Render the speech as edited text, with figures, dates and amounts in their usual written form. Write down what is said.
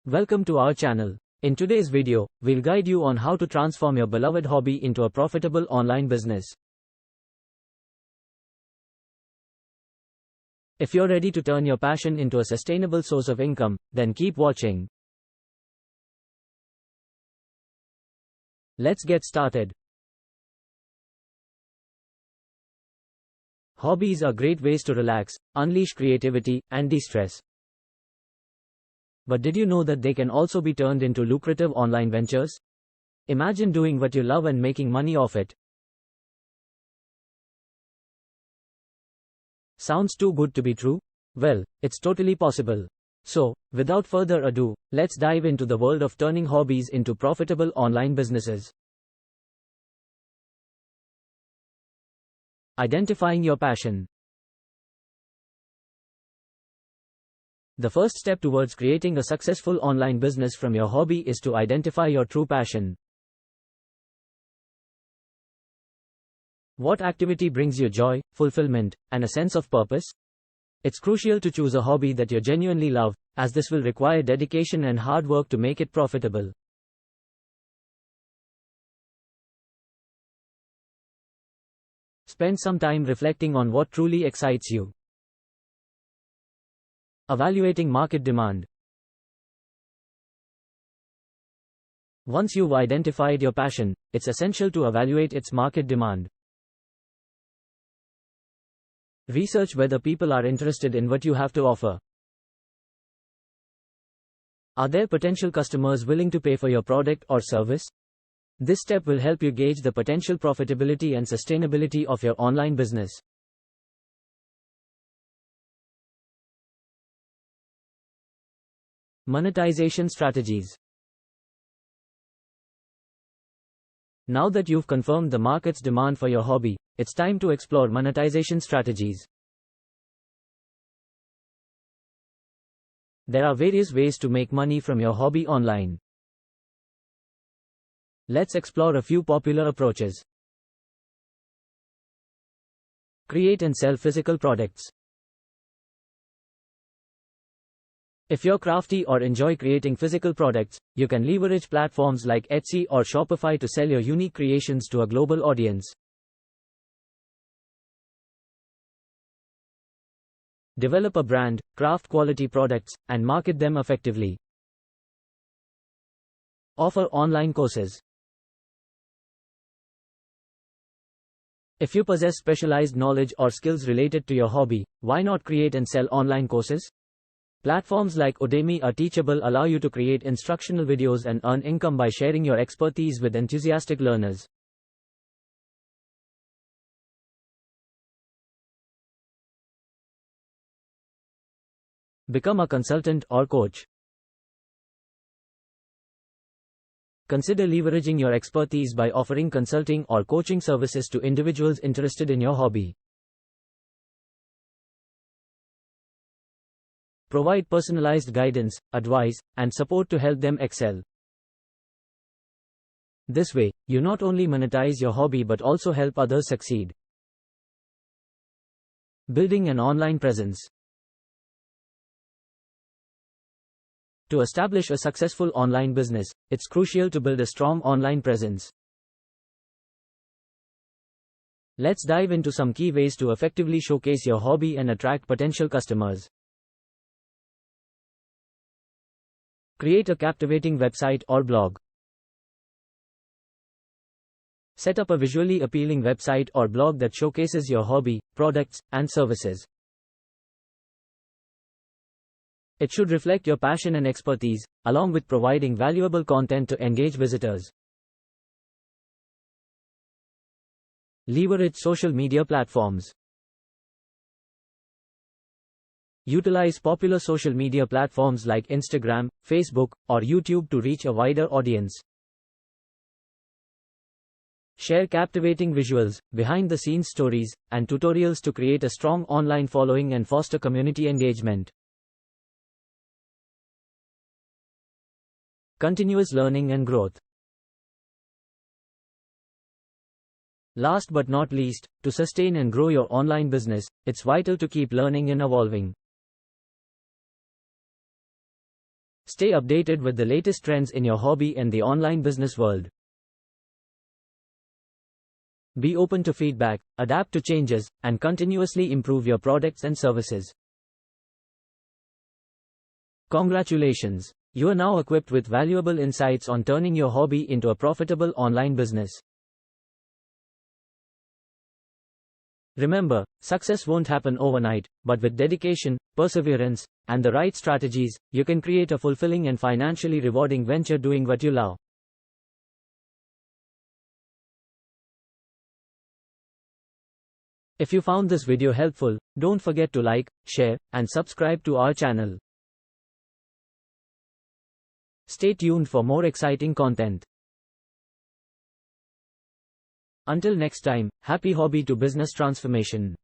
Welcome to our channel. In today's video, we'll guide you on how to transform your beloved hobby into a profitable online business. If you're ready to turn your passion into a sustainable source of income, then keep watching. Let's get started. Hobbies are great ways to relax, unleash creativity, and de-stress. But did you know that they can also be turned into lucrative online ventures? Imagine doing what you love and making money off it. Sounds too good to be true? Well, it's totally possible. So, without further ado, let's dive into the world of turning hobbies into profitable online businesses. Identifying your passion. The first step towards creating a successful online business from your hobby is to identify your true passion. What activity brings you joy, fulfillment, and a sense of purpose? It's crucial to choose a hobby that you genuinely love, as this will require dedication and hard work to make it profitable. Spend some time reflecting on what truly excites you. Evaluating market demand. Once you've identified your passion, it's essential to evaluate its market demand. Research whether people are interested in what you have to offer. Are there potential customers willing to pay for your product or service? This step will help you gauge the potential profitability and sustainability of your online business. Monetization strategies. Now that you've confirmed the market's demand for your hobby, it's time to explore monetization strategies. There are various ways to make money from your hobby online. Let's explore a few popular approaches. Create and sell physical products. If you're crafty or enjoy creating physical products, you can leverage platforms like Etsy or Shopify to sell your unique creations to a global audience. Develop a brand, craft quality products, and market them effectively. Offer online courses. If you possess specialized knowledge or skills related to your hobby, why not create and sell online courses? Platforms like Udemy or Teachable allow you to create instructional videos and earn income by sharing your expertise with enthusiastic learners. Become a consultant or coach. Consider leveraging your expertise by offering consulting or coaching services to individuals interested in your hobby. Provide personalized guidance, advice, and support to help them excel. This way, you not only monetize your hobby but also help others succeed. Building an online presence. To establish a successful online business, it's crucial to build a strong online presence. Let's dive into some key ways to effectively showcase your hobby and attract potential customers. Create a captivating website or blog. Set up a visually appealing website or blog that showcases your hobby, products, and services. It should reflect your passion and expertise, along with providing valuable content to engage visitors. Leverage social media platforms. Utilize popular social media platforms like Instagram, Facebook, or YouTube to reach a wider audience. Share captivating visuals, behind-the-scenes stories, and tutorials to create a strong online following and foster community engagement. Continuous learning and growth. Last but not least, to sustain and grow your online business, it's vital to keep learning and evolving. Stay updated with the latest trends in your hobby and the online business world. Be open to feedback, adapt to changes, and continuously improve your products and services. Congratulations! You are now equipped with valuable insights on turning your hobby into a profitable online business. Remember, success won't happen overnight, but with dedication, perseverance, and the right strategies, you can create a fulfilling and financially rewarding venture doing what you love. If you found this video helpful, don't forget to like, share, and subscribe to our channel. Stay tuned for more exciting content. Until next time, happy hobby to business transformation.